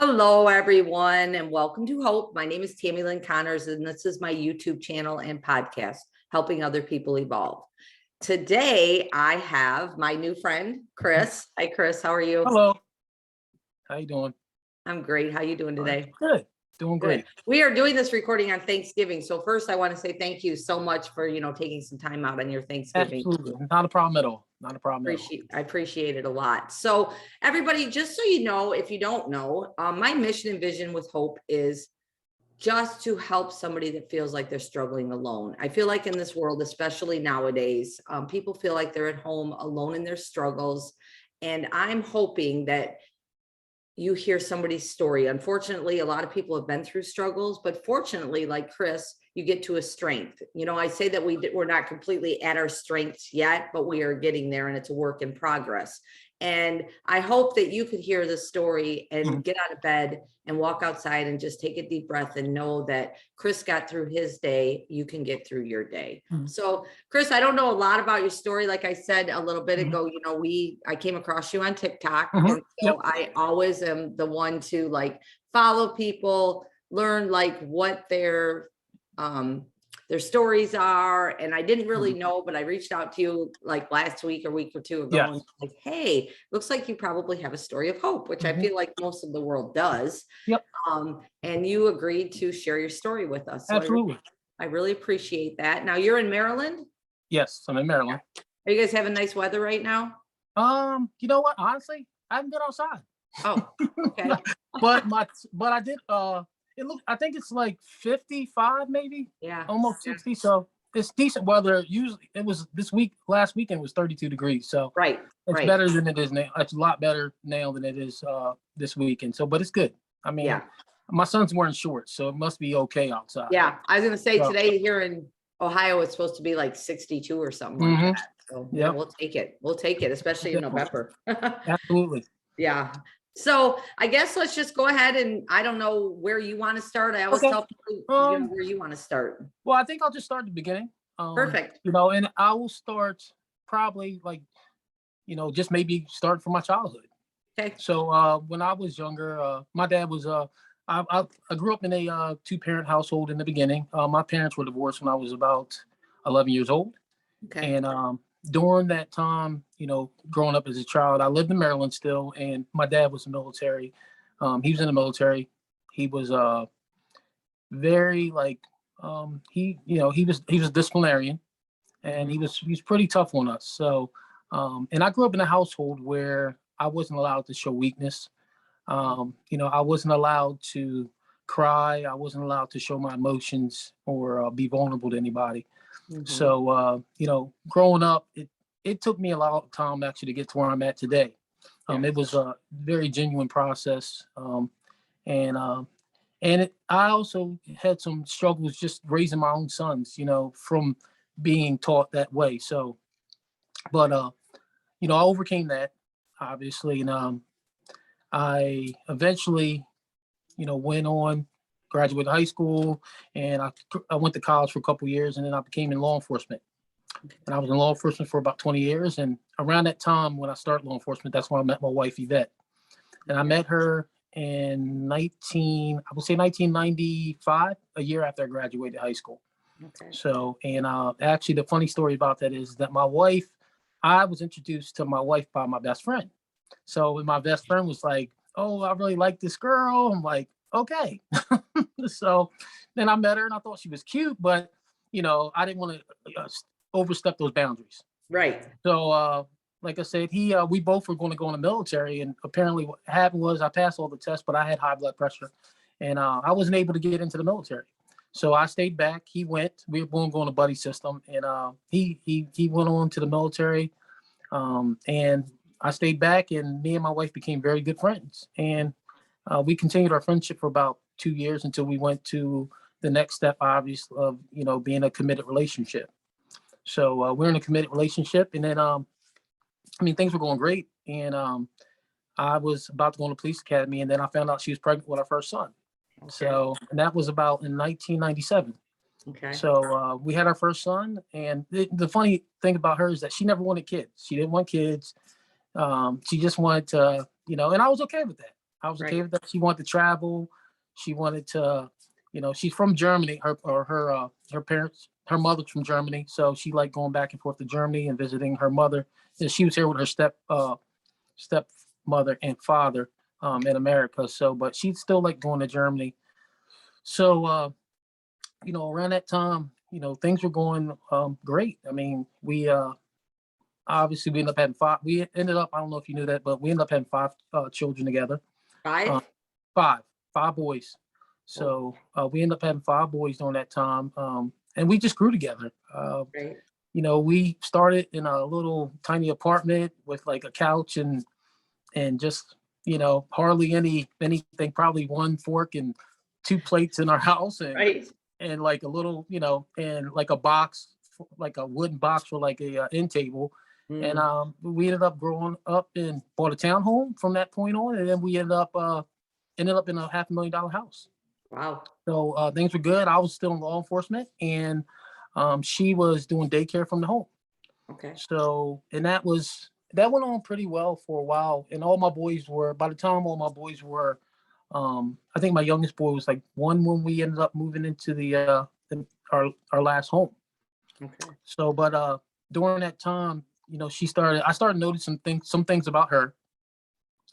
Hello, everyone, and welcome to Hope. My name is Tammy Lynn Connors, and this is my YouTube channel and podcast, Helping Other People Evolve. Today, I have my new friend, Chris. Hi, Chris. How are you? Hello. How you doing? I'm great. How are you doing today? Good. Doing great. Good. We are doing this recording on Thanksgiving. So first, I want to say thank you so much for, taking some time out on your Thanksgiving. Absolutely. Not a problem at all. Not a problem at all. I appreciate it a lot. So everybody, just so you know, if you don't know, my mission and vision with Hope is just to help somebody that feels like they're struggling alone. I feel like in this world, especially nowadays, people feel like they're at home alone in their struggles. And I'm hoping that you hear somebody's story. Unfortunately, a lot of people have been through struggles, but fortunately, like Chris, you get to a strength. I say that we're not completely at our strengths yet, but we are getting there, and it's a work in progress. And I hope that you could hear this story and get out of bed and walk outside and just take a deep breath and know that Chris got through his day. You can get through your day. So Chris, I don't know a lot about your story. Like I said a little bit ago, I came across you on TikTok. And so I always am the one to follow people, learn what their stories are. And I didn't really know, but I reached out to you last week or week or two ago. Yes. And hey, looks like you probably have a story of hope, which I feel like most of the world does. Yep. And you agreed to share your story with us. So Absolutely. I really appreciate that. Now you're in Maryland? Yes, I'm in Maryland. Are you guys having nice weather right now? You know what? Honestly, I haven't been outside. Oh, okay. but I did I think it's like 55 maybe. Yeah. Almost 60. So it's decent weather. Usually it was last weekend was 32 degrees. So it's better than it is now. It's a lot better now than it is this weekend. So but it's good. I mean, my son's wearing shorts, so it must be okay outside. Yeah. I was gonna say today here in Ohio, it's supposed to be like 62 or something like that. So yeah, we'll take it. We'll take it, especially in November. Absolutely. Yeah. So I guess let's just go ahead, and I don't know where you want to start. I always tell people where you want to start. Well, I think I'll just start at the beginning. Perfect. And I will start probably just maybe start from my childhood. Okay. So when I was younger, my dad was I grew up in a two-parent household in the beginning. My parents were divorced when I was about 11 years old. Okay. And during that time, growing up as a child, I lived in Maryland still, and my dad was in the military. He was in the military. He was very he was a disciplinarian, and he was pretty tough on us. So and I grew up in a household where I wasn't allowed to show weakness. I wasn't allowed to cry. I wasn't allowed to show my emotions or be vulnerable to anybody. So, growing up, it took me a lot of time actually to get to where I'm at today. It was a very genuine process. I also had some struggles just raising my own sons, from being taught that way. So, but, I overcame that, obviously. And I eventually, went on, graduated high school, and I went to college for a couple of years, and then I became in law enforcement. And I was in law enforcement for about 20 years. And around that time when I started law enforcement, that's when I met my wife, Yvette. And I met her in 1995, a year after I graduated high school. Okay. So, and actually the funny story about that is that I was introduced to my wife by my best friend. So when my best friend was like, "Oh, I really like this girl," I'm like, okay. So then I met her and I thought she was cute, but I didn't want to overstep those boundaries. Right. So like I said, we both were going to go in the military, and apparently what happened was I passed all the tests, but I had high blood pressure, and I wasn't able to get into the military. So I stayed back. He went. We were going to go on a buddy system, and he went on to the military, and I stayed back, and me and my wife became very good friends, and we continued our friendship for about 2 years until we went to the next step, obviously, of being a committed relationship. So we're in a committed relationship, and then things were going great, and I was about to go to police academy, and then I found out she was pregnant with our first son. Okay. So and that was about in 1997. Okay. So we had our first son, and the funny thing about her is that she never wanted kids. She didn't want kids. She just wanted to, and I was okay with that. I was okay Right. with that. She wanted to travel. She wanted to, she's from Germany. Her parents, her mother's from Germany, so she liked going back and forth to Germany and visiting her mother. And she was here with her stepmother and father in America. So, but she still liked going to Germany. So, around that time, things were going great. I mean, we obviously we ended up having five. We ended up, I don't know if you knew that, but we ended up having five children together. Uh, 5? five boys. Oh, So we ended up having five boys during that time, and we just grew together. great. We started in a little tiny apartment with like a couch and just hardly anything, probably one fork and two plates in our house, Right. and like a little, and like a box, like a wooden box for like a end table. And Mm, we ended up growing up and bought a townhome from that point on, and then we ended up in a $500,000 house. wow. So things were good. I was still in law enforcement, and she was doing daycare from the home. Okay. So, and that went on pretty well for a while. And by the time all my boys were, I think my youngest boy was like one when we ended up moving into our last home. Okay. So, but during that time, I started noticing some things about her.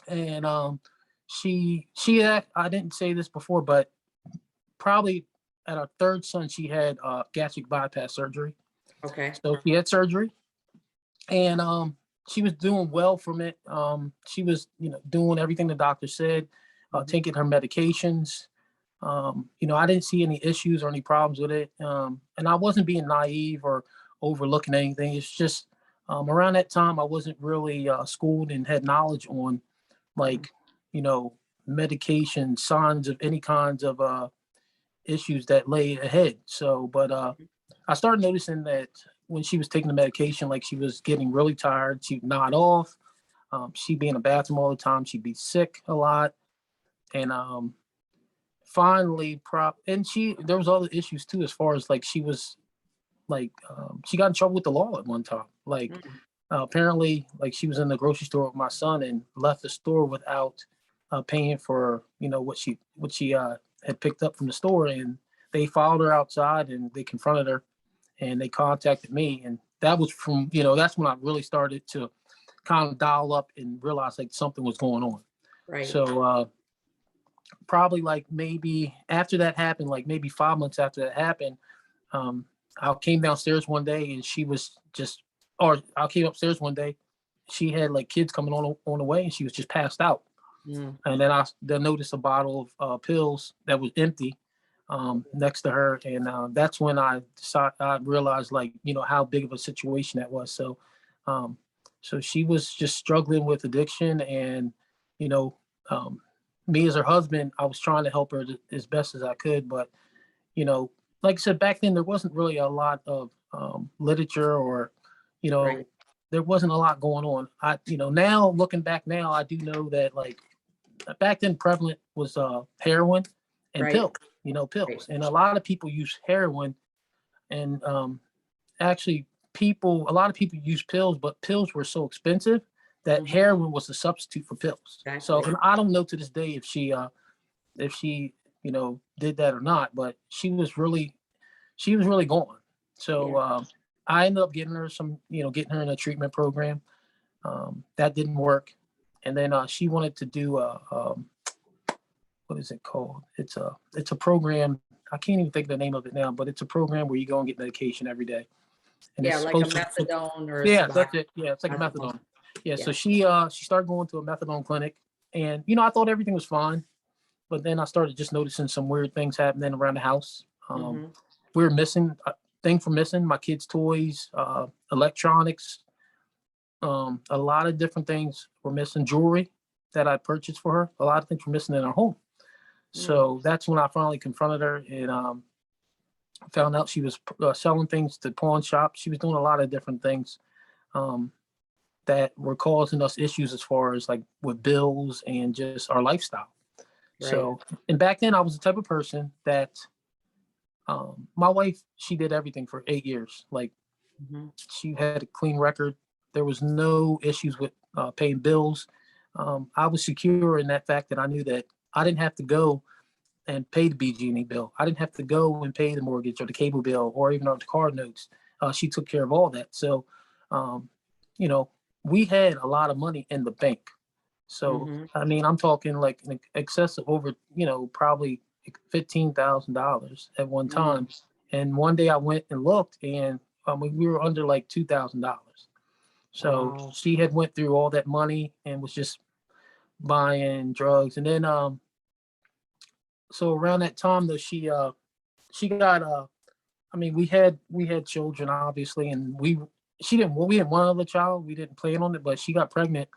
And she had, I didn't say this before, but probably at our third son, she had gastric bypass surgery. Okay. So she had surgery, and she was doing well from it. She was, doing everything the doctor said, Mhm. taking her medications. I didn't see any issues or any problems with it, and I wasn't being naive or overlooking anything. It's just around that time I wasn't really schooled and had knowledge on Mm, like, you know, medication, signs of any kinds of issues that lay ahead. So, but I started noticing that when she was taking the medication, like she was getting really tired, she'd nod off. She'd be in the bathroom all the time. She'd be sick a lot. And finally, and there was other issues too, as far as like she was like, she got in trouble with the law at one time. Like, mm, apparently, like she was in the grocery store with my son and left the store without paying for what she had picked up from the store, and they followed her outside and they confronted her and they contacted me, and that was that's when I really started to kind of dial up and realize like something was going on. right. So probably like maybe after that happened, like maybe 5 months after that happened, um, I came downstairs one day and she was just, or I came upstairs one day, she had like kids coming on the way and she was just passed out. Mm, And then I noticed a bottle of pills that was empty next to her, and that's when I realized like how big of a situation that was. So, um, so she was just struggling with addiction, and you know, um, me as her husband, I was trying to help her as best as I could, but you know, like I said, back then there wasn't really a lot of literature, or you right. know, there wasn't a lot going on. Now looking back now, I do know that like back then prevalent was heroin and Right. pills, Right. and a lot of people use heroin, and actually a lot of people use pills, but pills were so expensive that Mhm. heroin was a substitute for pills. So, Exactly. and I don't know to this day if she did that or not, but she was really gone. So Yeah. I ended up getting her in a treatment program. That didn't work, and then she wanted to do what is it called? It's a program. I can't even think of the name of it now, but it's a program where you go and get medication every day, and Yeah, it's like a supposed to. methadone or a Yeah, that's it. Yeah, it's like a Suboxone. methadone. Yeah, so Yeah. she started going to a methadone clinic, and I thought everything was fine, but then I started just noticing some weird things happening around the house. Mhm. We were missing things were missing. My kids' toys, electronics, a lot of different things were missing. Jewelry that I purchased for her, a lot of things were missing in our home. Mm, So that's when I finally confronted her and found out she was selling things to pawn shops. She was doing a lot of different things um, that were causing us issues as far as like with bills and just our lifestyle. right. So, and back then I was the type of person that my wife, she did everything for 8 years. Like Mhm. she had a clean record. There was no issues with paying bills. I was secure in that fact that I knew that I didn't have to go and pay the BG&E bill. I didn't have to go and pay the mortgage or the cable bill or even on the car notes. She took care of all that. So, um, you know, we had a lot of money in the bank. So, Mhm. I mean, I'm talking like in excess of over, probably $15,000 at one Mm. time. And one day I went and looked, and we were under like $2,000. So Wow. she had went through all that money and was just buying drugs. And then, so around that time though, she got I mean, we had children obviously, and we had one other child. We didn't plan on it, but she got pregnant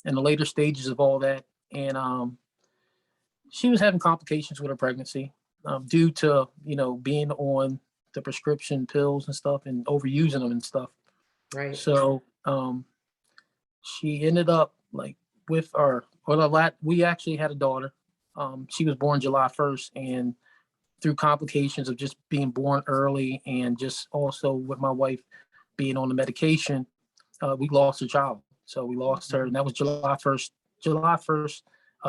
in the later stages of all that, and she was having complications with her pregnancy, due to being on the prescription pills and stuff and overusing them and stuff. Right. So she ended up like with our or the lat. We actually had a daughter. She was born July 1st, and through complications of just being born early and just also with my wife being on the medication, we lost a child. So we lost her, and that was July 1st,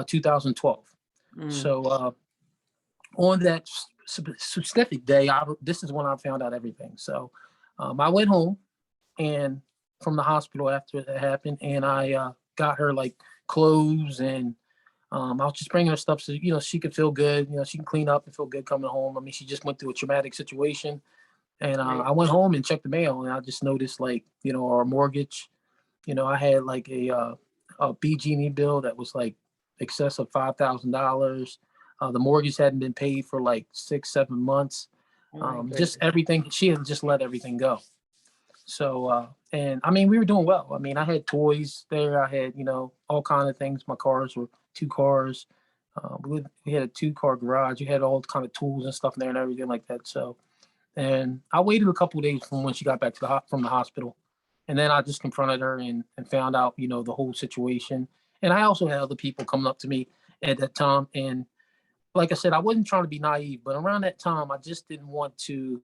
2012. Mm. So on that specific day, this is when I found out everything. So I went home and from the hospital after it happened, and I got her like clothes and I was just bringing her stuff so she could feel good. She can clean up and feel good coming home. I mean, she just went through a traumatic situation, and Right. I went home and checked the mail, and I just noticed like our mortgage. I had like a BG&E bill that was like excess of $5,000. The mortgage hadn't been paid for like 6-7 months. Oh my Just goodness. everything. She had just let everything go. So, and I mean, we were doing well. I mean, I had toys there. I had, all kind of things. My cars were 2 cars. We had a 2-car garage. You had all kind of tools and stuff in there and everything like that. So, and I waited a couple of days from when she got back to from the hospital. And then I just confronted her and found out, the whole situation. And I also had other people coming up to me at that time. And like I said, I wasn't trying to be naive, but around that time, I just didn't want to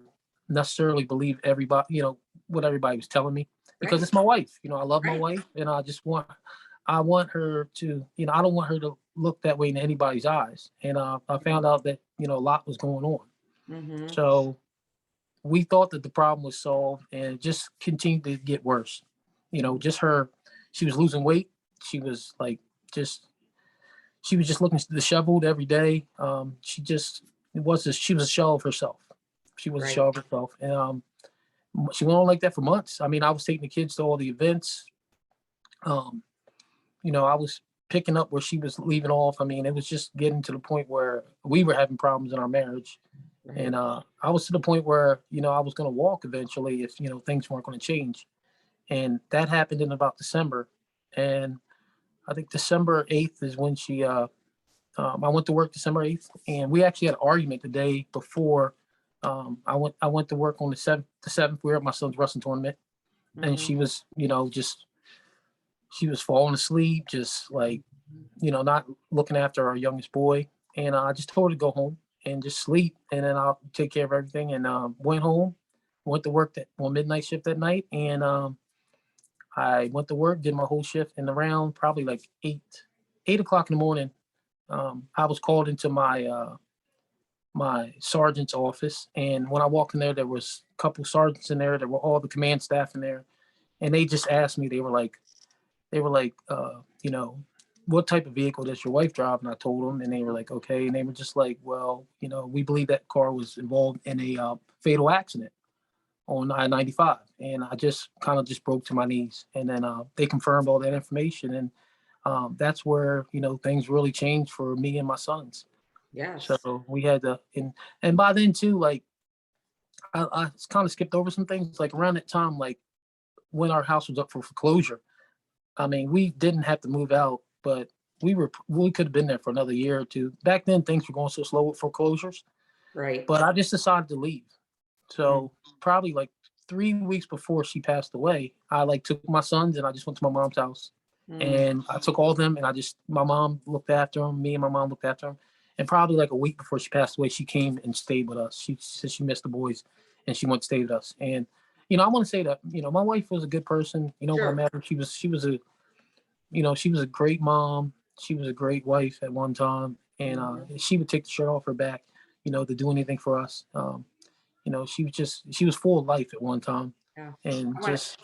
necessarily believe everybody, what everybody was telling me because Right. it's my wife. I love my Right. wife, and I want her to, I don't want her to look that way in anybody's eyes. And I found out that a lot was going on. Mm-hmm. So we thought that the problem was solved, and it just continued to get worse. Just her, she was losing weight. She was like just she was just looking disheveled every day. She was a shell of herself. She was a Right. shell of herself, and she went on like that for months. I mean, I was taking the kids to all the events. Um, I was picking up where she was leaving off. I mean, it was just getting to the point where we were having problems in our marriage, and Right. I was to the point where I was going to walk eventually if things weren't going to change, and that happened in about December, and I think December 8th is when I went to work December 8th, and we actually had an argument the day before. I went to work on the 7th. We were at my son's wrestling tournament, and Mm-hmm. she was, she was falling asleep, just like, not looking after our youngest boy. And I just told her to go home and just sleep, and then I'll take care of everything. And went home, went to work that on midnight shift that night, and I went to work, did my whole shift, and around probably like 8 o'clock in the morning, I was called into my sergeant's office, and when I walked in there was a couple sergeants in there. There were all the command staff in there, and they just asked me. They were like, what type of vehicle does your wife drive? And I told them, and they were like, okay. And they were just like, well, we believe that car was involved in a fatal accident on I-95, and I just kind of just broke to my knees. And then they confirmed all that information, and that's where things really changed for me and my sons. Yes. So we had to, and by then too, like I kind of skipped over some things. Like around that time, like when our house was up for foreclosure, I mean, we didn't have to move out, but we could have been there for another year or two. Back then, things were going so slow with foreclosures, Right. but I just decided to leave. Mm. So probably like 3 weeks before she passed away, I like took my sons and I just went to my mom's house, Mm. and I took all of them, and my mom looked after them. Me and my mom looked after them. And probably like a week before she passed away, she came and stayed with us. She said she missed the boys, and she went to stay with us. And I want to say that my wife was a good person. When I Sure. met her, she was she was a great mom. She was a great wife at one time, and Mhm. she would take the shirt off her back, to do anything for us. She was full of life at one time, Yeah. and I want just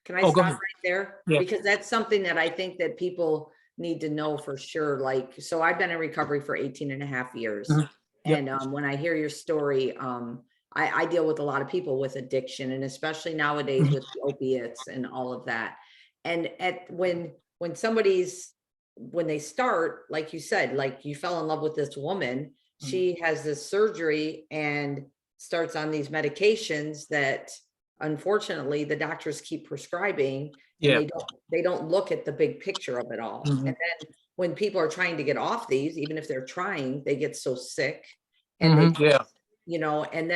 Can I oh, go stop ahead. right there? Yeah. Because that's something that I think that people need to know for sure. Like, so I've been in recovery for 18 and a half years. Mhm. Yep. And when I hear your story, I deal with a lot of people with addiction, and especially nowadays Mhm. with the opiates and all of that. And when when they start, like you said, like you fell in love with this woman, Mhm. she has this surgery and starts on these medications that unfortunately the doctors keep prescribing, and Yeah. they don't look at the big picture of it all. Mhm. And then when people are trying to get off these, even if they're trying, they get so sick, and they Mhm. Yeah. and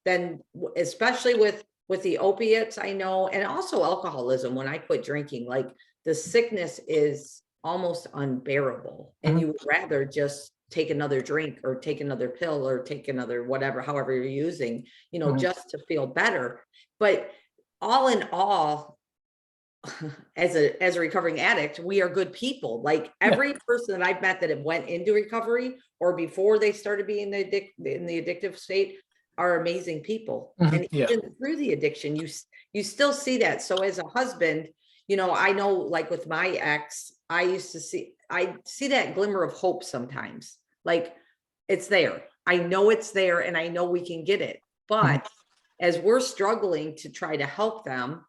then especially with the opiates, I know, and also alcoholism, when I quit drinking, like the sickness is almost unbearable, and Mhm. you would rather just take another drink or take another pill or take another whatever, however you're using, Mhm. just to feel better. But all in all, as a recovering addict, we are good people. Like Yeah. every person that I've met that have went into recovery or before they started being in the addictive state are amazing people. Mhm. And Yeah. even through the addiction, you still see that. So as a husband, I know, like with my ex, I see that glimmer of hope sometimes. Like it's there. I know it's there, and I know we can get it. Mhm. But as we're struggling to try to help them,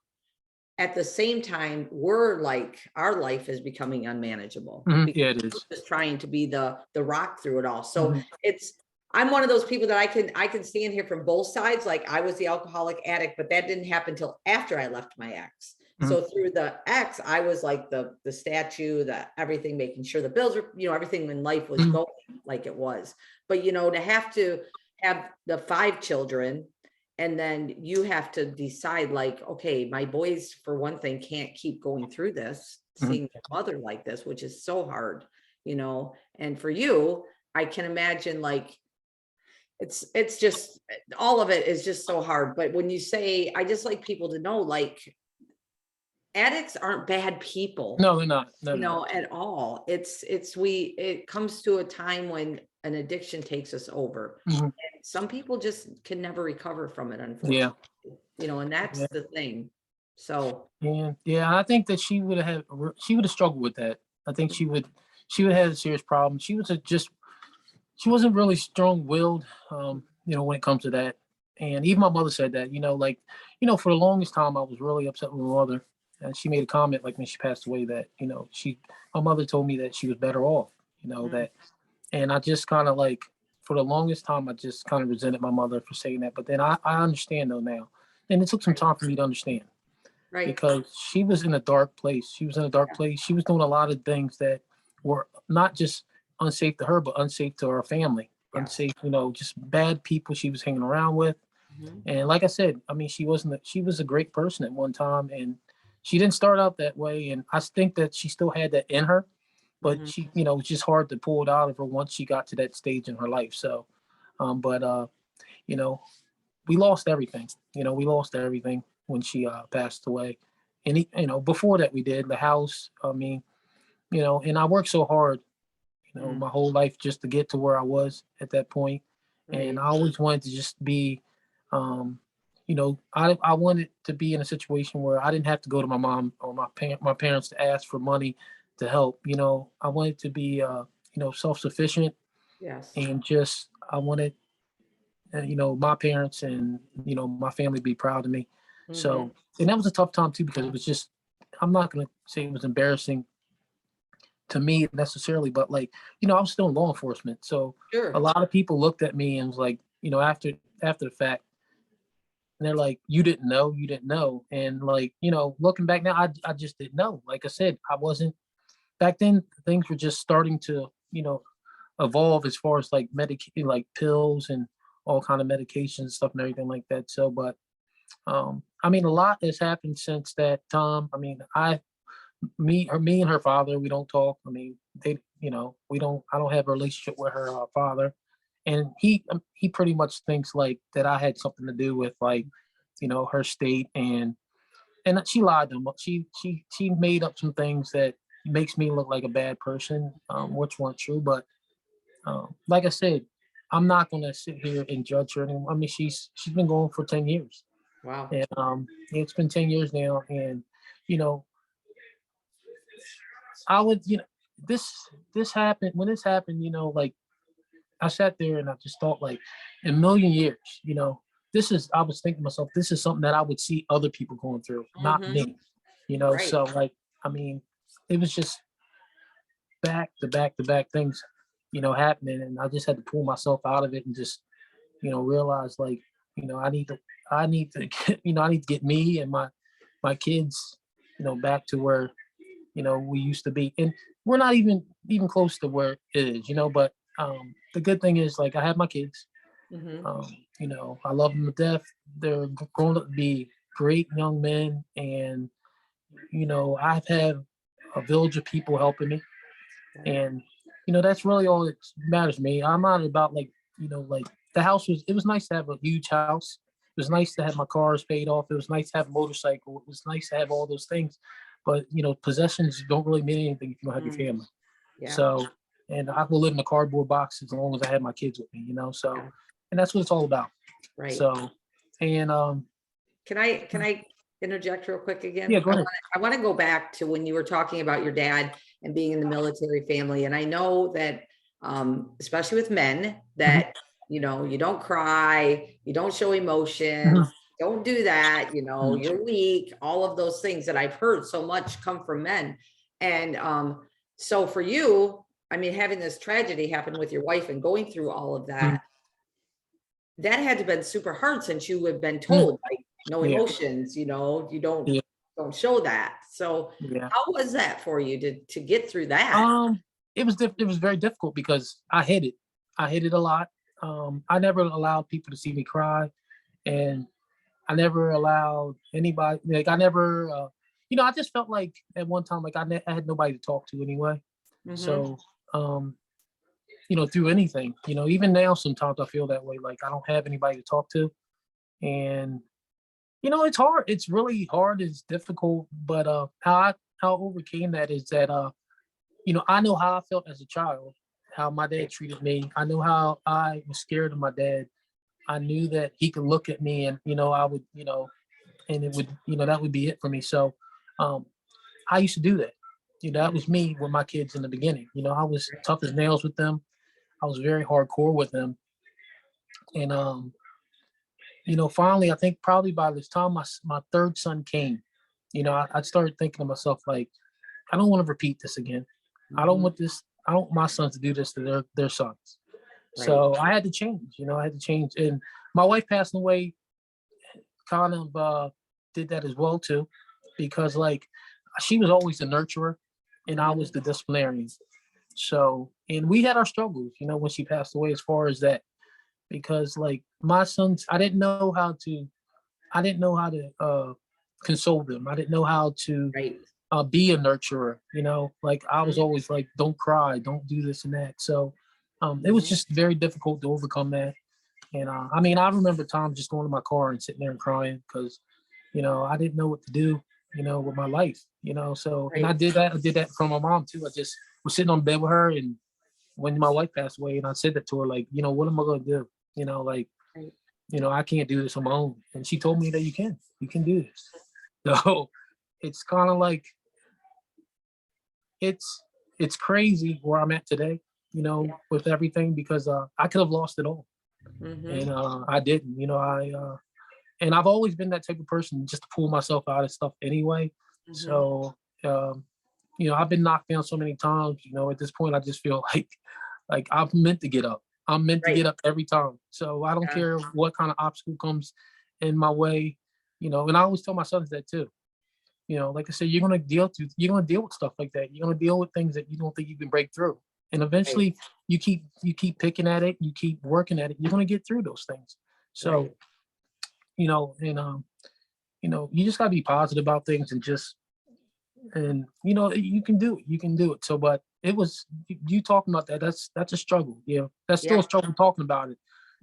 at the same time, we're like, our life is becoming unmanageable Mhm. because Yeah, it we're is. just trying to be the rock through it all. So Mhm. I'm one of those people that I can stand here from both sides. Like I was the alcoholic addict, but that didn't happen until after I left my ex. Mhm. So through the ex, I was like the statue, the everything, making sure the bills were, everything in life was Mhm. going like it was. But to have the 5 children, and then you have to decide, like, okay, my boys for one thing can't keep going through this, Mhm. seeing their mother like this, which is so hard, and for you, I can imagine, like, it's just, all of it is just so hard. But when you say, I just like people to know, like, addicts aren't bad people, No, they're not. They're not. at all. It comes to a time when an addiction takes us over. Mhm. And some people just can never recover from it, Yeah. unfortunately. And that's Yeah. the thing. So, Yeah. Yeah. I think that she would have struggled with that. I think she would have had a serious problem. She wasn't really strong willed, when it comes to that. And even my mother said that, like, for the longest time I was really upset with my mother. And she made a comment like when she passed away that, my mother told me that she was better off, mm, that, and I just kind of like, for the longest time, I just kind of resented my mother for saying that. But then I understand though now. And it took some right, time for me to understand right. because she was in a dark place. She was in a dark Yeah. place. She was doing a lot of things that were not just unsafe to her, but unsafe to our family. Yes. Unsafe, just bad people she was hanging around with. Mhm. And like I said, I mean, she was a great person at one time, and she didn't start out that way. And I think that she still had that in her, but Mhm. she, it was just hard to pull it out of her once she got to that stage in her life. So, but you know, we lost everything. We lost everything when she passed away. And before that we did the house. I mean, and I worked so hard, Mm, my whole life just to get to where I was at that point. And right. I always wanted to just be, um, I wanted to be in a situation where I didn't have to go to my mom or my parents to ask for money to help. I wanted to be, self sufficient, Yes. and just I wanted my parents and my family be proud of me. Mhm. So, and that was a tough time too because it was just, I'm not gonna say it was embarrassing to me necessarily, but like, I was still in law enforcement. So a Sure. lot of people looked at me and was like, after the fact, and they're like, you didn't know. And like, looking back now, I just didn't know. Like I said, I wasn't back then, things were just starting to, evolve as far as like like pills and all kind of medications and stuff and everything like that. So, but I mean, a lot has happened since that time. I mean, me and her father, we don't talk. I mean, we don't. I don't have a relationship with her father, and he pretty much thinks like that I had something to do with like, her state, and she lied to him. She made up some things that makes me look like a bad person, which weren't true. But like I said, I'm not gonna sit here and judge her anymore. I mean, she's been going for 10 years, Wow. and it's been 10 years now, and you know, I would, this happened when this happened. Like I sat there and I just thought, like, in a million years, I was thinking to myself, this is something that I would see other people going through, not Mhm. me. Right. So like, I mean, it was just back to back to back things, happening, and I just had to pull myself out of it and just, realize, like, I need to get, I need to get me and my kids, back to where, we used to be, and we're not even close to where it is, but the good thing is, like, I have my kids. Mhm. I love them to death. They're grown up to be great young men, and I've had a village of people helping me, Right. and that's really all that matters to me. I'm not about, like, like, the house was. It was nice to have a huge house. It was nice to have my cars paid off. It was nice to have a motorcycle. It was nice to have all those things, but possessions don't really mean anything if you don't have your Mm. family. Yeah. So, and I will live in a cardboard box as long as I have my kids with me. So, Yeah. and that's what it's all about. Right. So, and Can I interject real quick yeah, again? go ahead. I want to go back to when you were talking about your dad and being in the military family. And I know that, especially with men, Mhm, that, you don't cry, you don't show mhm, emotions, don't do that, mhm, you're weak, all of those things that I've heard so much come from men. And so for you, I mean, having this tragedy happen with your wife and going through all of mhm, that had to been super hard since you have been mhm. told, like, no Yeah, emotions, you yeah, don't show that. So yeah. how was that for you to get through that? Um, it was very difficult because I hid it. I hid it a lot. I never allowed people to see me cry, and I never allowed anybody. Like, I never, I just felt like at one time, like, I had nobody to talk to anyway. Mhm. So, um, through anything, even now, sometimes I feel that way. Like, I don't have anybody to talk to, and it's hard. It's really hard. It's difficult. But how I overcame that is that I know how I felt as a child, how my dad Right. treated me. I knew how I was scared of my dad. I knew that he could look at me and, I would, and it would, that would be it for me. So um, I used to do that. That Mhm. was me with my kids in the beginning. I was tough as nails with them. I was very hardcore with them. And, finally, I think probably by this time my third son came, I started thinking to myself, like, I don't want to repeat this again. I don't Mhm. want this. I don't want my sons to do this to their sons. Right. So I had to change. I had to change. And my wife passing away kind of did that as well too, because, like, she was always the nurturer, and I was Mhm. the disciplinarian. So, and we had our struggles, when she passed away, as far as that, because, like, my sons, I didn't know how to console them. I didn't know how to Right. be a nurturer. Like, I was Mhm. always like, don't cry, don't do this and that. So it was Mhm. just very difficult to overcome that. And I mean, I remember times just going to my car and sitting there and crying because, I didn't know what to do, with my life, So, and Right. I did that from my mom too. I just was sitting on bed with her, and when my wife passed away, and I said that to her, like, what am I going to do? Like, Right. I can't do this on my own. And she told me that you can do this. So it's kind of like, it's it's crazy where I'm at today, Yeah. with everything, because I could have lost it all, and Mhm. I didn't. And I've always been that type of person, just to pull myself out of stuff anyway. Mhm. So um, I've been knocked down so many times. At this point, I just feel like I'm meant to get up. I'm meant to Right. get up every time. So I don't Yeah. care what kind of obstacle comes in my way. And I always tell my sons that too. Like I said, you're gonna deal with stuff like that. You're gonna deal with things that you don't think you can break through. And Right. eventually you keep picking at it, you keep working at it, you're gonna get through those things. So, Right. and you just gotta be positive about things, and you can do it. You can do it. So, but it was you talking about that. That's a struggle. That's still a Yeah. struggle talking about it,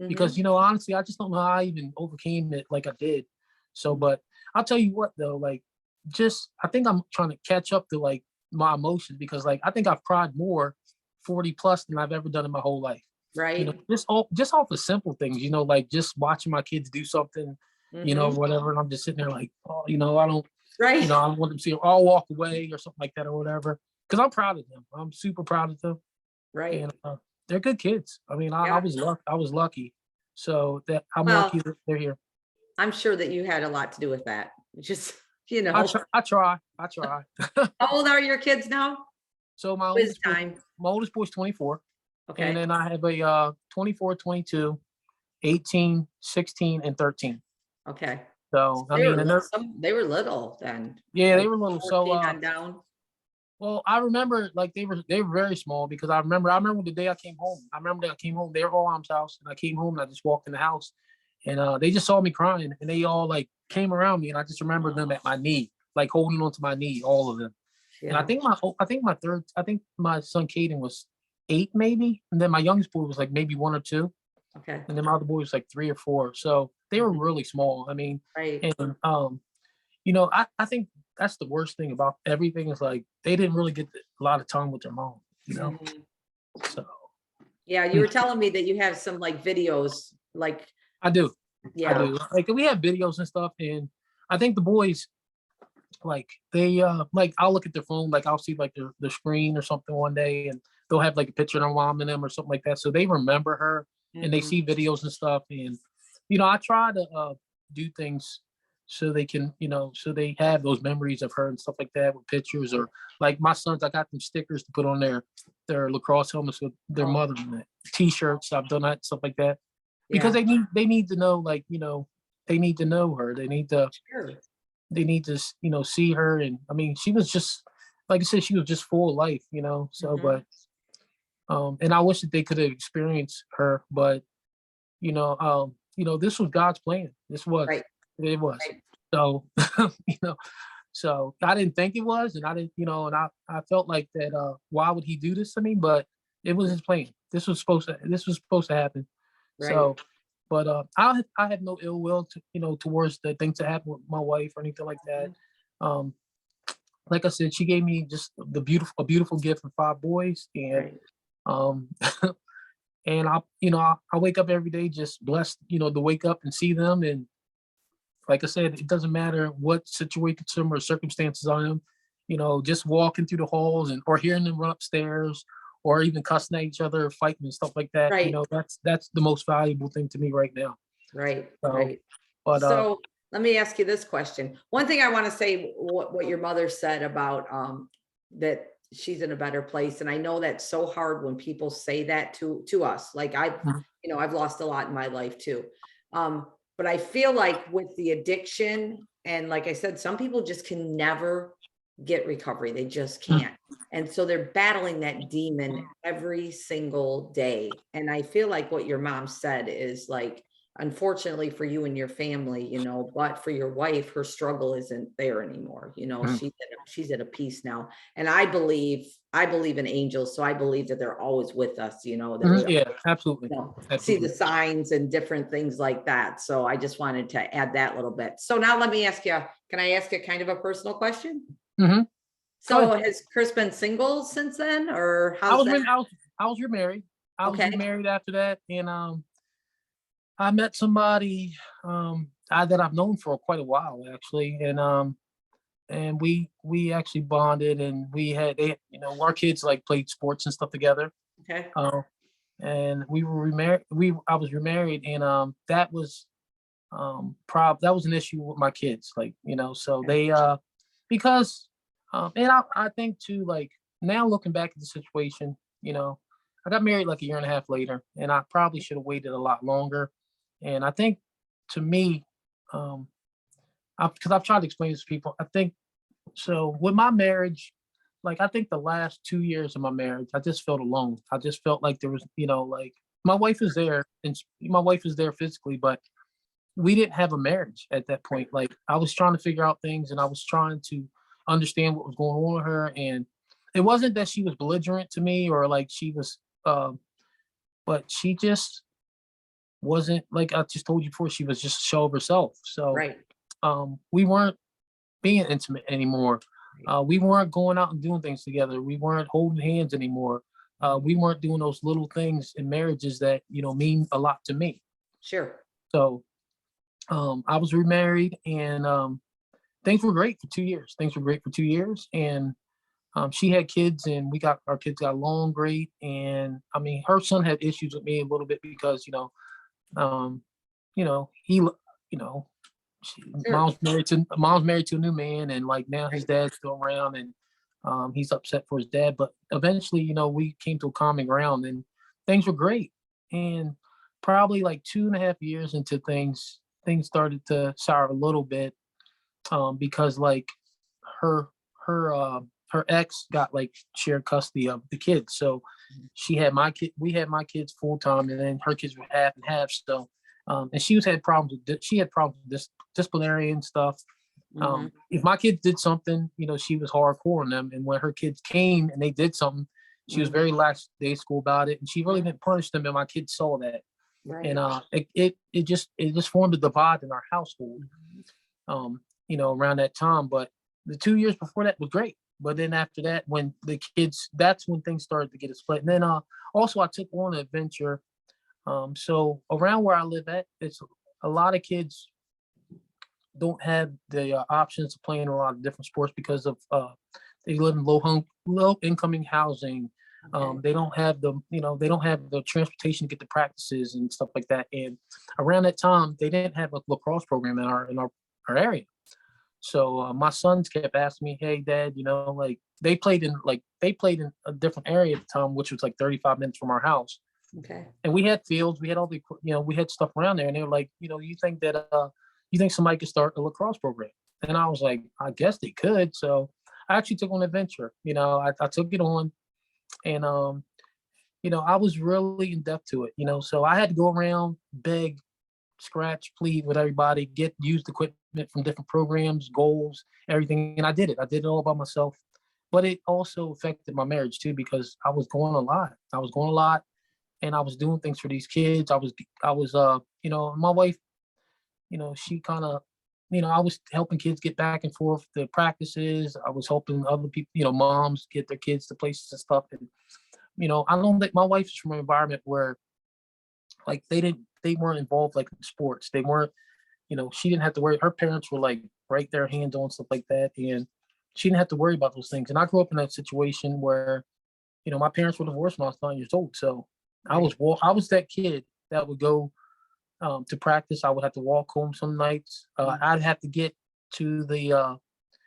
because Mhm. honestly, I just don't know how I even overcame it like I did. So, Mhm. but I'll tell you what though, like, just I think I'm trying to catch up to, like, my emotions, because like I think I've cried more 40 plus than I've ever done in my whole life. You know, Right. just off the simple things, you know, like just watching my kids do something, you know, Hmm. whatever, and I'm just sitting there like, oh, Right. I don't want them to see, I'll walk away or something like that or whatever, because I'm proud of them. I'm super proud of them, Right. and they're good kids. I mean, I Yeah. was I was lucky, so that I'm Well, lucky that they're here. I'm sure that you had a lot to do with that. Just, I try, I try. how old are your kids now? So Quiz time. my oldest boy's 24, and Okay. then I have a 24, 22, 18, 16, and 13. Okay. So I They were mean, and they're they were little then, yeah, they like were little. So 14 on down. well, I remember like they were very small, because I remember the day I came home. I remember that I came home. They were all mom's house, and I came home and I just walked in the house, and they just saw me crying, and they all like came around me, and I just remember them at my knee, like holding onto my knee, all of them. And Yeah. I think my son Caden was 8 maybe, and then my youngest boy was like maybe 1 or 2, Okay. and then my other boy was like 3 or 4. So they were Mhm. really small. I mean, Right. and I think that's the worst thing about everything, is like they didn't really get a lot of time with their mom, you know. Mhm. So Yeah, you mm, were telling me that you have some like videos, like, I do, I yeah. do. Like we have videos and stuff, and I think the boys like they like I'll look at their phone, like I'll see like the screen or something one day, and they'll have like a picture of their mom in them or something like that, so they remember her, and they Mhm. see videos and stuff. And I try to do things so they can, so they have those memories of her and stuff like that, with pictures, or like my sons, I got them stickers to put on their lacrosse helmets with their Oh, mother in it, t-shirts, I've done that, stuff like that, because yeah. they need to know, like, they need to know her, Sure. they need to see her. And I mean, she was just, like I said, she was just full of life, so. Mhm. But and I wish that they could have experienced her, but this was God's plan. This was, Right. it was. Right. So you know so I didn't think it was, and I didn't, and I felt like that, why would he do this to me? But it was his plan. This was supposed to happen. Right. So, but I have no ill will to, towards the things that happened with my wife or anything like that. Mhm. Um, like I said, she gave me just a beautiful gift of 5 boys, and Right. um, and I wake up every day just blessed, to wake up and see them. And like I said, it doesn't matter what situation or circumstances I am, just walking through the halls, and or hearing them run upstairs, or even cussing at each other, fighting and stuff like that. Right. That's the most valuable thing to me right now. Right. So, Right. but So let me ask you this question. One thing I want to say, what your mother said about that she's in a better place. And I know that's so hard when people say that to us. Like mhm, I've lost a lot in my life too. But I feel like with the addiction, and like I said, some people just can never get recovery. They just mhm, can't. And so they're battling that demon every single day. And I feel like what your mom said is like, unfortunately for you and your family, but for your wife, her struggle isn't there anymore. mhm. She's at a peace now. And I believe in angels. So I believe that they're always with us, that we, Yeah, absolutely, see the absolutely. signs and different things like that. So I just wanted to add that little bit. So now let me ask you, can I ask you kind of a personal question? Hmm. Go So ahead. has Chris been single since then, or I how's was that? re- I was remarried. I was Okay. remarried after that, and I met somebody that I've known for quite a while, actually, and we actually bonded, and we had our kids like played sports and stuff together. Okay. Uh, and we were remarried. I was remarried, and that was an issue with my kids, like, so Okay. they because and I think too, like, now looking back at the situation, I got married like a year and a half later, and I probably should have waited a lot longer. And I think, to me, um because I've tried to explain this to people, I think, so with my marriage, like, I think the last 2 years of my marriage, I just felt alone. I just felt like there was, like, my wife is there, and my wife is there physically, but we didn't have a marriage at that Right. point. Like, I was trying to figure out things, and I was trying to understand what was going on with her. And it wasn't that she was belligerent to me, or like she was, um, but she just wasn't, like I just told you before, she was just a show of herself. So Right. we weren't being intimate anymore. We weren't going out and doing things together. We weren't holding hands anymore. We weren't doing those little things in marriages that, mean a lot to me. Sure. So I was remarried, and things were great for 2 years. Things were great for 2 years. And she had kids, and our kids got along great. And I mean, her son had issues with me a little bit because, um, he, Sure. mom's married to a new man, and like now his dad's still around, and he's upset for his dad. But eventually, we came to a common ground, and things were great. And probably like 2.5 years into things started to sour a little bit, because like her her ex got like shared custody of the kids. So we had my kids full time, and then her kids were half and half. So and she had problems with disciplinary stuff. Mhm. If my kids did something, she was hardcore on them. And when her kids came and they did something, she was Mhm. very lackadaisical about it, and she really didn't punish them. And my kids saw that, and Right. it just formed a divide in our household. Around that time. But the 2 years before that was great. But then after that, that's when things started to get a split. And then also I took on an adventure. So around where I live at, it's a lot of kids don't have the options of playing a lot of different sports because of they live in low incoming housing. Okay. They don't have the transportation to get to practices and stuff like that. And around that time, they didn't have a lacrosse program in our area. So my sons kept asking me, "Hey, Dad, like they played in a different area at the time, which was like 35 minutes from our house, Okay. and we had fields, we had all we had stuff around there." And they were like, you think somebody could start a lacrosse program?" And I was like, "I guess they could." So I actually took on an adventure. I took it on, and I was really in depth to it. So I had to go around, beg, scratch, plead with everybody, get used equipment from different programs, goals, everything. And I did it. I did it all by myself. But it also affected my marriage too, because I was going a lot. I was going a lot, and I was doing things for these kids. My wife, she kind of, I was helping kids get back and forth to practices. I was helping other people, moms get their kids to places and stuff. And, I don't think my wife is from an environment where like they weren't involved like in sports. They weren't, she didn't have to worry. Her parents were like right there, hands on, stuff like that, and she didn't have to worry about those things. And I grew up in that situation where, my parents were divorced when I was 9 years old. So Right. I was that kid that would go to practice. I would have to walk home some nights. I'd have to get to the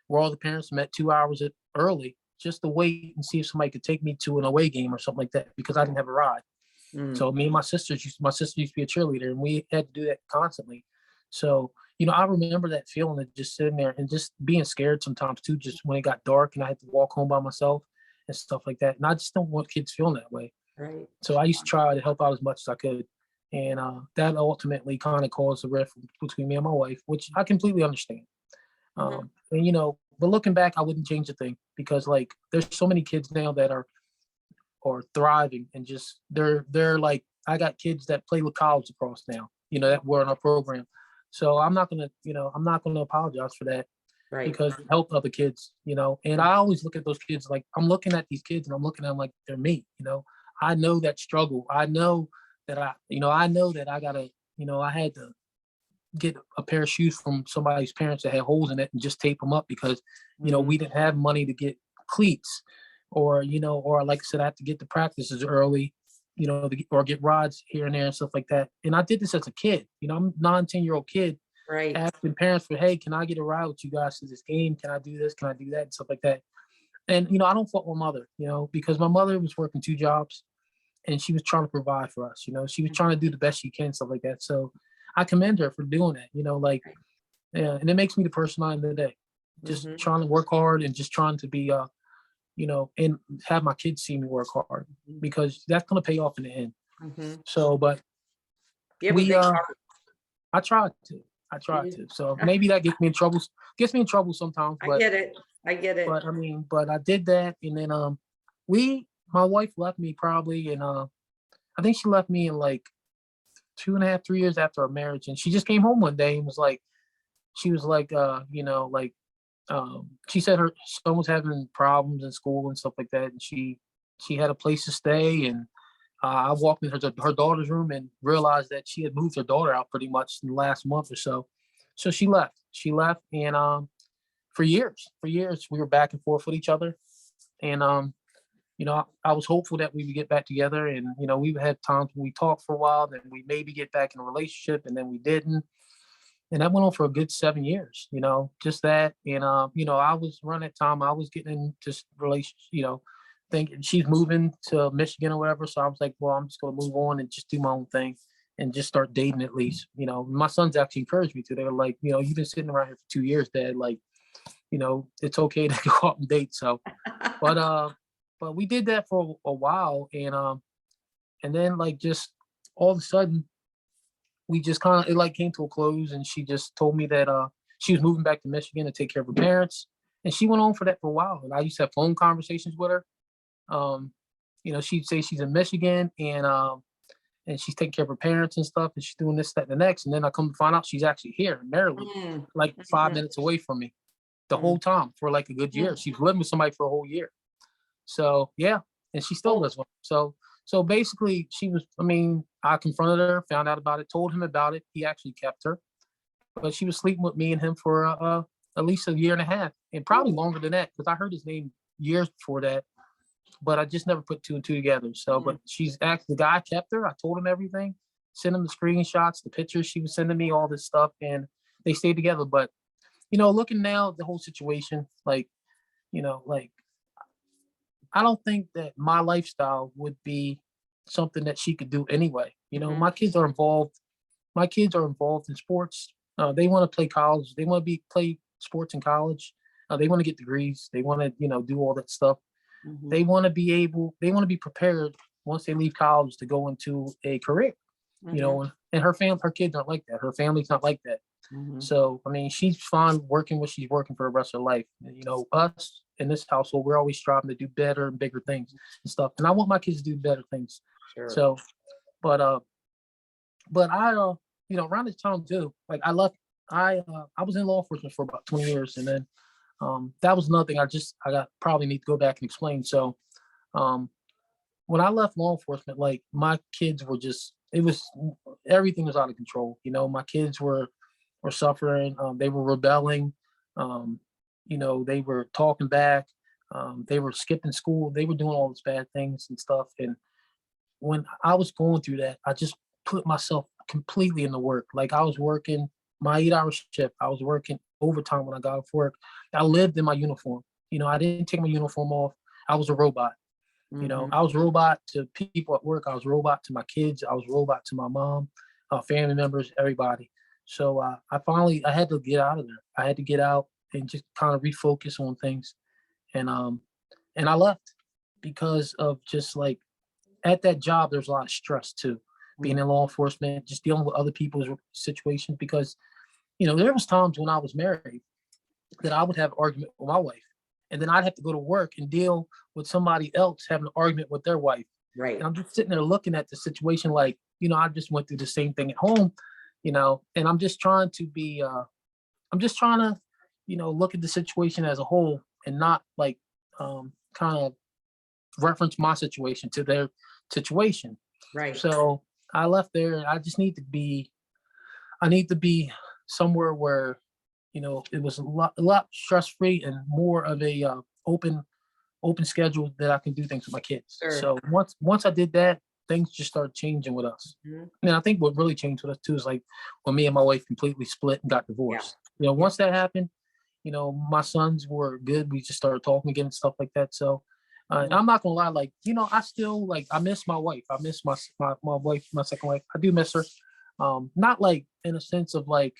where all the parents met 2 hours early just to wait and see if somebody could take me to an away game or something like that because I didn't have a ride. Mm. So me and my sister used to be a cheerleader, and we had to do that constantly. So, I remember that feeling of just sitting there and just being scared sometimes too, just when it got dark and I had to walk home by myself and stuff like that. And I just don't want kids feeling that way. Right. So I used to try to help out as much as I could. And that ultimately kind of caused a rift between me and my wife, which I completely understand. Mhm. But looking back, I wouldn't change a thing because like there's so many kids now that are thriving and just they're like I got kids that play with college across now, that were in our program. So I'm not gonna apologize for that Right. because it helped other kids, and I always look at those kids like I'm looking at these kids and I'm looking at them like they're me. I know that struggle. I know that I gotta, I had to get a pair of shoes from somebody's parents that had holes in it and just tape them up because, Mhm. we didn't have money to get cleats or like I said, I had to get to practices early, or get rods here and there and stuff like that. And I did this as a kid, I'm a 9, 10-year-old kid Right. asking parents for, hey, can I get a ride with you guys to this game? Can I do this? Can I do that? And stuff like that. And, I don't fault my mother, because my mother was working 2 jobs and she was trying to provide for us. She was trying to do the best she can, stuff like that. So I commend her for doing that, like, Right. yeah, and it makes me the person I am today. Just Mhm. trying to work hard and just trying to be, and have my kids see me work hard because that's going to pay off in the end. Mhm. So, but You have a we, big heart. I tried to, I You tried do. to. So maybe that gets me in trouble sometimes, I get it. I get it. but I mean, but I did that. And then, my wife left me probably, and, I think she left me in like 2.5, 3 years after our marriage. And she just came home one day and she was like, like, she said her son was having problems in school and stuff like that, and she had a place to stay. And I walked in her daughter's room and realized that she had moved her daughter out pretty much in the last month or so. So she left. She left, and for years we were back and forth with each other. And I was hopeful that we would get back together, and we had times when we talked for a while, then we maybe get back in a relationship, and then we didn't. And that went on for a good 7 years, just that. And I was around that time, I was getting into relationship, thinking she's moving to Michigan or whatever. So I was like, well, I'm just gonna move on and just do my own thing and just start dating at least. My sons actually encouraged me to. They were like, you've been sitting around here for 2 years, Dad. Like, it's okay to go out and date. So, but we did that for a while, and then like just all of a sudden we just kind of, it like came to a close, and she just told me that she was moving back to Michigan to take care of her parents, and she went on for that for a while. And I used to have phone conversations with her. She'd say she's in Michigan, and she's taking care of her parents and stuff, and she's doing this, that, and the next. And then I come to find out she's actually here in Maryland, like 5 minutes away from me, the whole time for like a good year. She was living with somebody for a whole year. So yeah, and she still lives with him. So basically, I confronted her, found out about it, told him about it. He actually kept her, but she was sleeping with me and him for at least a year and a half, and probably longer than that, because I heard his name years before that, but I just never put two and two together. So, but she's actually, the guy kept her. I told him everything, sent him the screenshots, the pictures she was sending me, all this stuff, and they stayed together. But looking now at the whole situation, like I don't think that my lifestyle would be something that she could do anyway. My kids are involved. My kids are involved in sports. They want to play college. They want to play sports in college. They want to get degrees. They want to, do all that stuff. They want to be prepared once they leave college to go into a career, and her kids aren't like that. Her family's not like that. So, she's fine working what she's working for the rest of her life. Us in this household, we're always striving to do better and bigger things and stuff. And I want my kids to do better things. Sure. So, but I, around this time too, like I was in law enforcement for about 20 years. And then, that was another thing probably need to go back and explain. So, when I left law enforcement, like my kids were everything was out of control. My kids were suffering. They were rebelling. They were talking back. They were skipping school. They were doing all these bad things and stuff. And when I was going through that, I just put myself completely in the work. Like I was working my 8-hour shift. I was working overtime when I got off work. I lived in my uniform. I didn't take my uniform off. I was a robot. I was a robot to people at work. I was a robot to my kids. I was a robot to my mom, family members, everybody. So I had to get out of there. I had to get out and just kind of refocus on things. And I left because of just like at that job, there's a lot of stress too, being in law enforcement, just dealing with other people's situations. Because, there was times when I was married that I would have an argument with my wife, and then I'd have to go to work and deal with somebody else having an argument with their wife. Right. And I'm just sitting there looking at the situation like, I just went through the same thing at home, and I'm just trying to look at the situation as a whole and not like kind of reference my situation to their situation. Right. So I left there, and I just need to be somewhere where, it was a lot stress-free and more of a open schedule that I can do things with my kids. Sure. So once I did that, things just started changing with us. And I think what really changed with us too is like when me and my wife completely split and got divorced. Once that happened, my sons were good. We just started talking again and stuff like that. So I'm not gonna lie, like, I still I miss my wife. I miss my wife, my second wife. I do miss her. Not like in a sense of like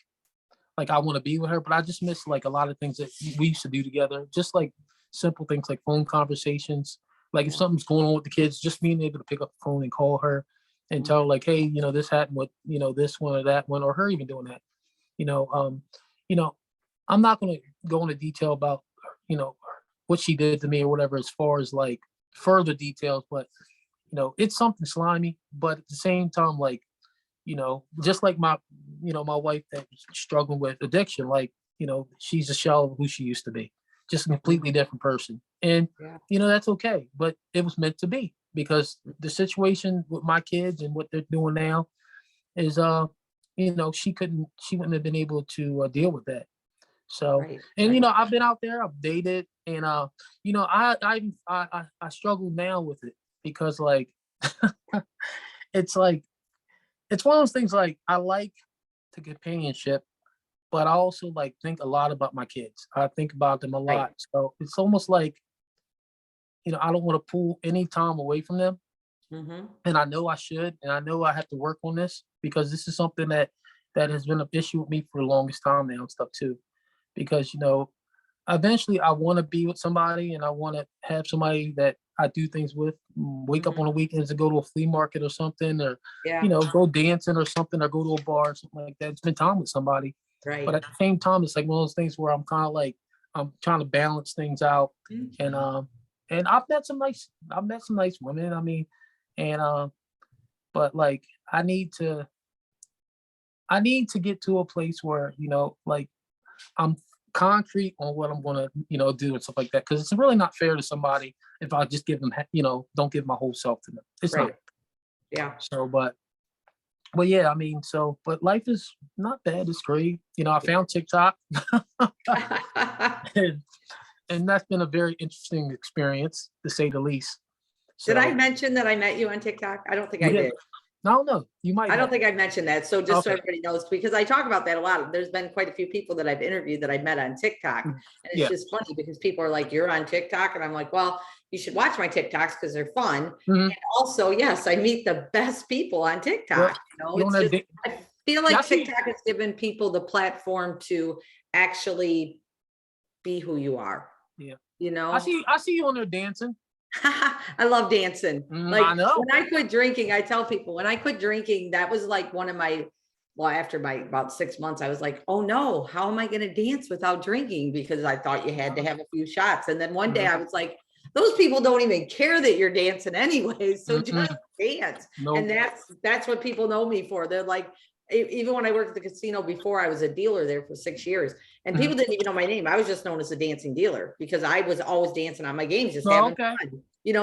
I want to be with her, but I just miss like a lot of things that we used to do together. Just like simple things like phone conversations. Like if something's going on with the kids, just being able to pick up the phone and call her and tell her like, hey, this happened with, this one or that one, or her even doing that. I'm not going to go into detail about, what she did to me or whatever, as far as like further details, but, it's something slimy, but at the same time, like, just like my wife that was struggling with addiction, like she's a shell of who she used to be, just a completely different person. And, Yeah. that's okay. But it was meant to be, because the situation with my kids and what they're doing now is, she wouldn't have been able to deal with that. So, Right. and, Right. I've been out there, I've dated, and, I struggle now with it, because like, it's like, it's one of those things, like, I like the companionship, but I also like think a lot about my kids. I think about them a Right. lot. So it's almost like, I don't want to pull any time away from them. Mm-hmm. And I know I should, and I know I have to work on this, because this is something that has been an issue with me for the longest time now and stuff too. Because, eventually I want to be with somebody, and I want to have somebody that I do things with, wake up on the weekends and go to a flea market or something, or, Yeah. go dancing or something, or go to a bar or something like that. Spend time with somebody. But Right. at the same time, it's like one of those things where I'm kind of like, I'm trying to balance things out. And I've met some nice women. I mean, and but like I need to get to a place where, like, I'm concrete on what I'm gonna, do and stuff like that. Because it's really not fair to somebody if I just give them, don't give my whole self to them. It's Right. not. Yeah. So, but yeah, I mean, but life is not bad. It's great. I found TikTok, and, that's been a very interesting experience, to say the least. Did I So mention that I met you on TikTok? I don't think you I did. did. No, you might I don't have. think I mentioned that. So just so Okay. everybody knows, because I talk about that a lot. There's been quite a few people that I've interviewed that I met on TikTok. And it's Yeah. just funny because people are like, you're on TikTok. And I'm like, well, you should watch my TikToks because they're fun. Mhm. And also, yes, I meet the best people on TikTok. You It's wanna just, I feel like see- TikTok has given people the platform to actually be who you are. Yeah. I I see you on there dancing. I love dancing. Like I know. when I quit drinking, I tell people when I quit drinking, that was like one of my, well, after my about 6 months, I was like, oh no, how am I going to dance without drinking? Because I thought you had to have a few shots. And then one day I was like, those people don't even care that you're dancing anyway. So just dance. Nope. And that's what people know me for. They're like, even when I worked at the casino before, I was a dealer there for 6 years, and people didn't even know my name. I was just known as a dancing dealer because I was always dancing on my games, just having fun.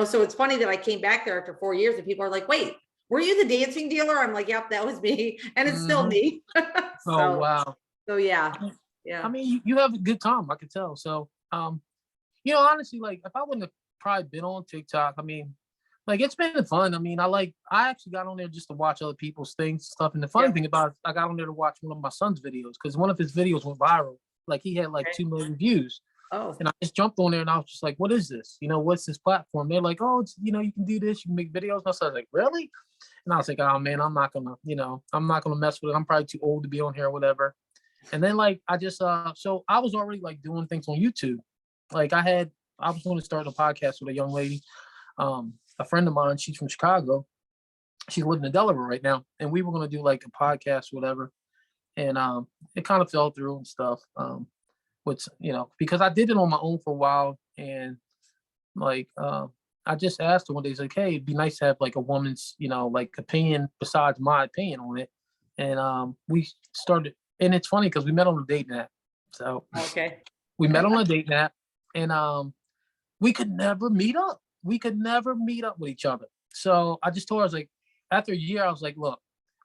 So it's funny that I came back there after 4 years and people are like, wait, were you the dancing dealer? I'm like, yep, that was me. And it's still me. Oh, wow. So yeah. I mean, you have a good time, I could tell. So, honestly, like, if I wouldn't have probably been on TikTok, I mean, like, it's been fun. I mean, I actually got on there just to watch other people's things and stuff. And the funny thing about it, I got on there to watch one of my son's videos, because one of his videos went viral. Like, he had like 2 million views. Oh. And I just jumped on there and I was just like, what is this? What's this platform? They're like, oh, it's, you can do this, you can make videos. And I was like, really? And I was like, oh man, I'm not gonna mess with it. I'm probably too old to be on here or whatever. And then like, I just, so I was already like doing things on YouTube. Like I was going to start a podcast with a young lady, a friend of mine. She's from Chicago. She's living in Delaware right now. And we were going to do like a podcast, whatever. And it kind of fell through and stuff. Which, because I did it on my own for a while. And like, I just asked her one day, he's like, hey, it'd be nice to have like a woman's, like opinion besides my opinion on it. And we started, and it's funny because we met on a date app. So okay. We met on a date app, and we could never meet up. We could never meet up with each other. So I just told her, I was like, after a year, I was like, look,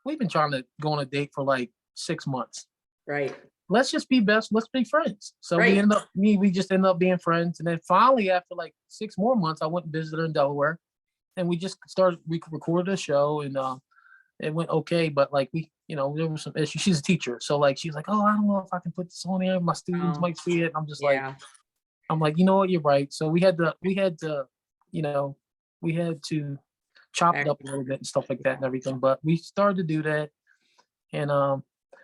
we've been trying to go on a date for like 6 months. Right. Let's just be best. Let's be friends. So right. we just ended up being friends. And then finally, after like 6 more months, I went and visited her in Delaware, and we recorded a show, and it went okay. But like there were some issues. She's a teacher. So like, she's like, oh, I don't know if I can put this on there. My students might see it. I'm just like, I'm like, you know what? You're right. So we had to chop it up a little bit and stuff like that and everything. But we started to do that. And,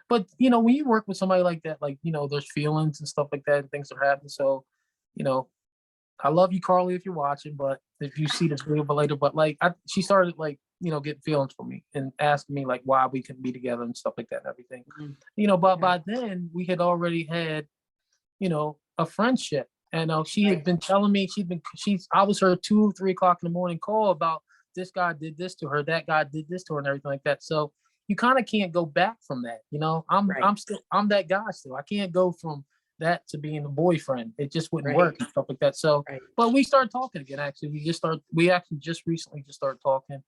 but when you work with somebody like that, like, there's feelings and stuff like that and things are happening. So, I love you, Carly, if you're watching, but if you see this video later, but like, she started like, getting feelings for me and asking me like why we couldn't be together and stuff like that and everything. But by then we had already had, a friendship. And she had been telling me I was her 2 or 3 o'clock in the morning call about this guy did this to her, that guy did this to her and everything like that. So you kind of can't go back from that. I'm that guy still. I can't go from that to being a boyfriend. It just wouldn't Right. work and stuff like that. So, Right. but we started talking again. Actually, we actually just recently just started talking.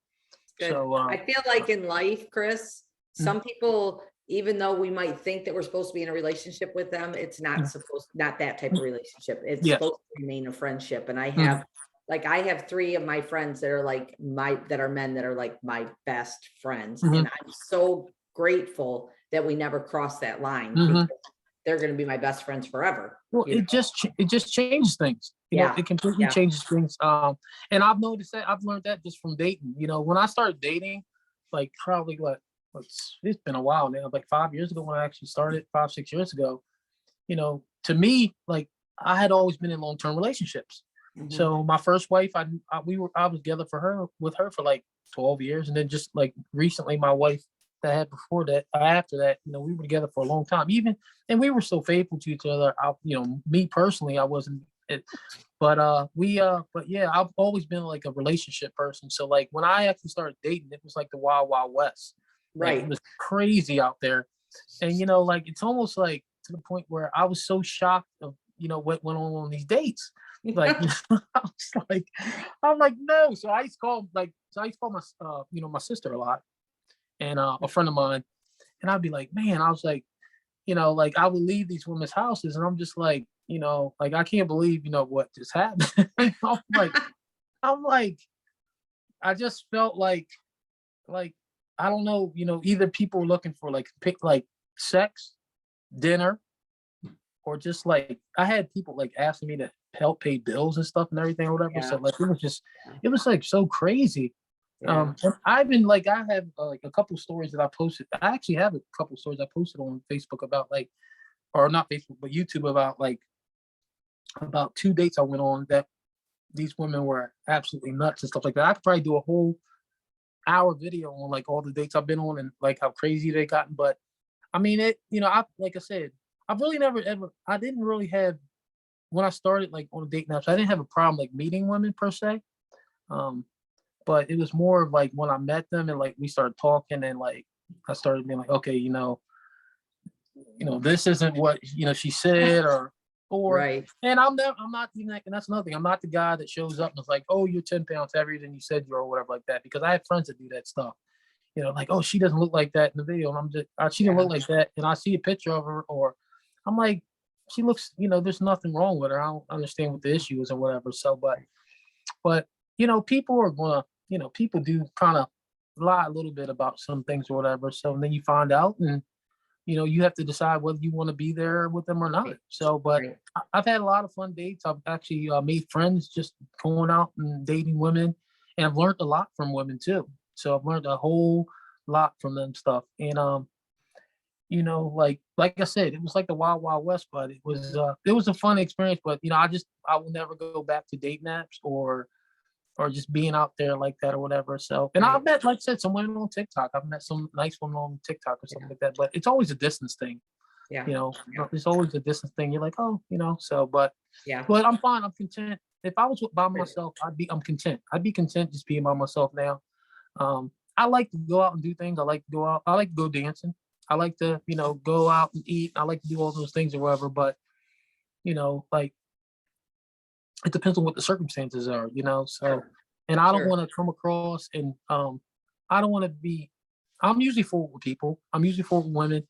Good. So, I feel like in life, Chris, Mhm. some people, even though we might think that we're supposed to be in a relationship with them, it's not Mhm. not that type of relationship. It's Yes. supposed to remain a friendship. And I Mhm. have, like, I have 3 of my friends that are like that are men that are like my best friends. Mhm. And I'm so grateful that we never crossed that line Mhm. because they're going to be my best friends forever. Well, You know? it just changes things. Yeah. It completely Yeah. changes things. And I've noticed that I've learned that just from dating. When I started dating, like probably it's been a while now, like 5 years ago when I actually started, 5, 6 years ago. To me, like I had always been in long-term relationships. Mhm. So my first wife, I was together with her for like 12 years, and then just like recently, my wife that I had before that, after that, we were together for a long time. And we were so faithful to each other. Me personally, I wasn't. But yeah, I've always been like a relationship person. So like when I actually started dating, it was like the wild, wild west. Like it Right. was crazy out there. And like it's almost like to the point where I was so shocked of what went on these dates. Like I was like, I'm like, no. So I used to call my sister a lot, and a friend of mine, and I'd be like, man, I was like, like I would leave these women's houses, and I'm just like, like I can't believe what just happened. I'm like, I just felt like I don't know, either people were looking for like pick like sex, dinner, or just like I had people like asking me to help pay bills and stuff and everything or whatever. So Yeah. like it was like so crazy. Yeah. And I've been like I have like a couple stories that I posted. I actually have a couple stories I posted on Facebook about like, or not Facebook but YouTube about 2 dates I went on that these women were absolutely nuts and stuff like that. I could probably do a whole hour video on like all the dates I've been on and like how crazy they gotten. But I mean I like I said, I've really never ever I didn't really have when I started like on dating apps, I didn't have a problem like meeting women per se. Um, but it was more of like when I met them and like we started talking and like I started being like, okay, this isn't what she said or Right. and I'm not even like, and that's another thing. I'm not the guy that shows up and is like, oh, you're 10 pounds heavier than you said you are or whatever like that. Because I have friends that do that stuff. Like, oh, she doesn't look like that in the video. And I'm just she didn't look like that. And I see a picture of her, or I'm like, she looks, there's nothing wrong with her. I don't understand what the issue is or whatever. So but people are gonna, people do kind of lie a little bit about some things or whatever. So then you find out and you have to decide whether you want to be there with them or not. So, but Right. I've had a lot of fun dates. I've actually made friends just going out and dating women, and I've learned a lot from women too. So I've learned a whole lot from them stuff. And like I said, it was like the wild wild west, but it was a fun experience. But I will never go back to dating apps or just being out there like that or whatever. So, and Right. I've met, like I said, some women on TikTok. I've met some nice women on TikTok or something like that. But it's always a distance thing. Yeah. There's always a distance thing. You're like, oh, so, but Yeah. I'm fine. I'm content. If I was by myself, I'm content. I'd be content just being by myself now. I like to go out and do things. I like to go out. I like to go dancing. I like to, go out and eat. I like to do all those things or whatever. But, like it depends on what the circumstances are, So, Sure. and I don't Sure. want to come across and I don't want to be. I'm usually forward with people. I'm usually forward with women,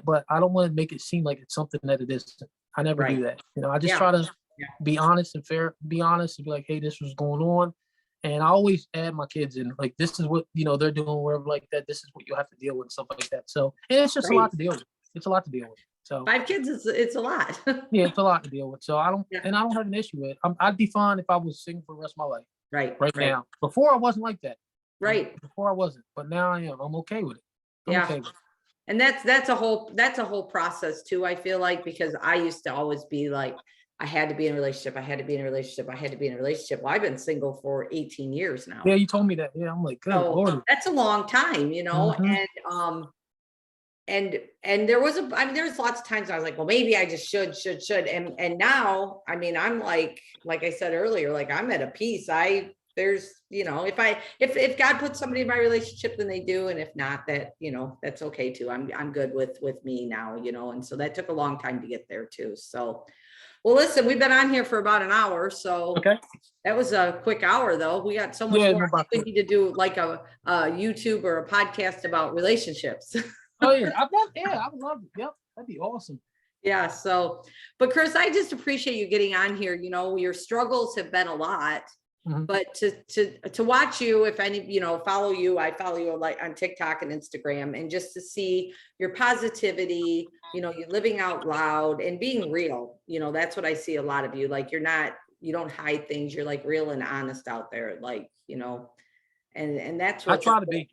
but I don't want to make it seem like it's something that it isn't. I never Right. do that. I just Yeah. try to Yeah. be honest and fair. Be honest and be like, hey, this was going on, and I always add my kids in. Like, this is what they're doing, wherever like that. This is what you'll have to deal with, stuff like that. So, and it's just a Right. lot to deal with. It's a lot to deal with. So 5 kids is it's a lot. yeah, it's a lot to deal with. So I don't, Yeah. and I don't have an issue with it. I'd be fine if I was single for the rest of my life. Right. Right now. Before I wasn't like that. Right. Before I wasn't, but now I am. I'm okay with it. I'm Yeah. okay with it. And that's a whole process too, I feel like, because I used to always be like, I had to be in a relationship. I had to be in a relationship. I had to be in a relationship. Well, I've been single for 18 years now. Yeah, you told me that. Yeah, I'm like, good So Lord. that's a long time, Mhm. and there was there's lots of times I was like, well, maybe I just should. And now, I mean, I'm like I said earlier, like I'm at a peace. there's, if God puts somebody in my relationship, then they do. And if not, that, that's okay too. I'm good with me now, and so that took a long time to get there too. So, well, listen, we've been on here for about an hour. So Okay. that was a quick hour though. We got so much more. I think we need to do like a YouTube or a podcast about relationships. Oh yeah. I would love it. Yep. That'd be awesome. Yeah. So, but Chris, I just appreciate you getting on here. Your struggles have been a lot, but to watch you, if any, follow you, I follow you like on TikTok and Instagram, and just to see your positivity, you living out loud and being real, that's what I see a lot of you. Like you don't hide things. You're like real and honest out there. Like, and that's what I try to be.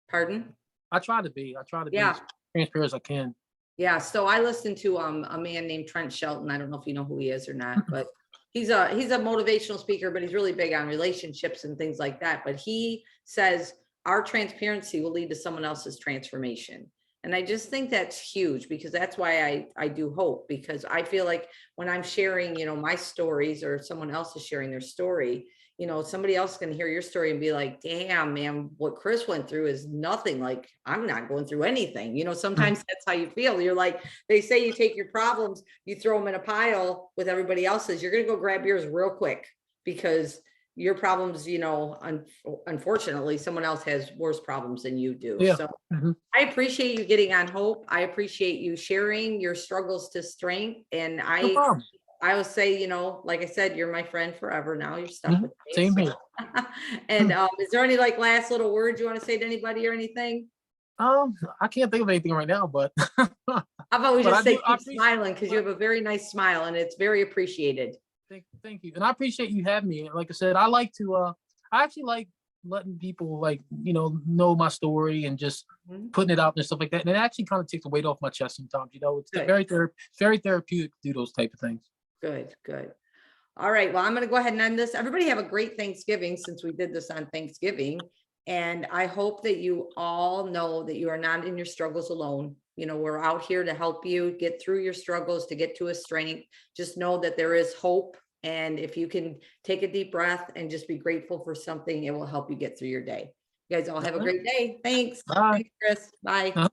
Pardon? I try to be as transparent as I can. Yeah. So I listened to a man named Trent Shelton. I don't know if you know who he is or not, but he's a motivational speaker, but he's really big on relationships and things like that. But he says our transparency will lead to someone else's transformation. And I just think that's huge, because that's why I do Hope, because I feel like when I'm sharing, my stories, or someone else is sharing their story, somebody else can hear your story and be like, damn, man, what Chris went through is nothing. Like, I'm not going through anything. Sometimes that's how you feel. You're like, they say you take your problems, you throw them in a pile with everybody else's. You're going to go grab yours real quick, because your problems, unfortunately, someone else has worse problems than you do. Yeah. So I appreciate you getting on Hope. I appreciate you sharing your struggles to strength. And I will say, like I said, you're my friend forever now. You're stuck with me. Same here. And is there any like last little words you want to say to anybody or anything? I can't think of anything right now, but How about we just say keep smiling, because you have a very nice smile and it's very appreciated. Thank you. And I appreciate you having me. Like I said, I actually like letting people know my story and just putting it out and stuff like that. And it actually kind of takes the weight off my chest sometimes. It's very therapeutic to do those type of things. Good. All right. Well, I'm going to go ahead and end this. Everybody have a great Thanksgiving, since we did this on Thanksgiving. And I hope that you all know that you are not in your struggles alone. We're out here to help you get through your struggles, to get to a strength. Just know that there is hope. And if you can take a deep breath and just be grateful for something, it will help you get through your day. You guys all have a great day. Thanks. Bye. Thanks, Chris. Bye.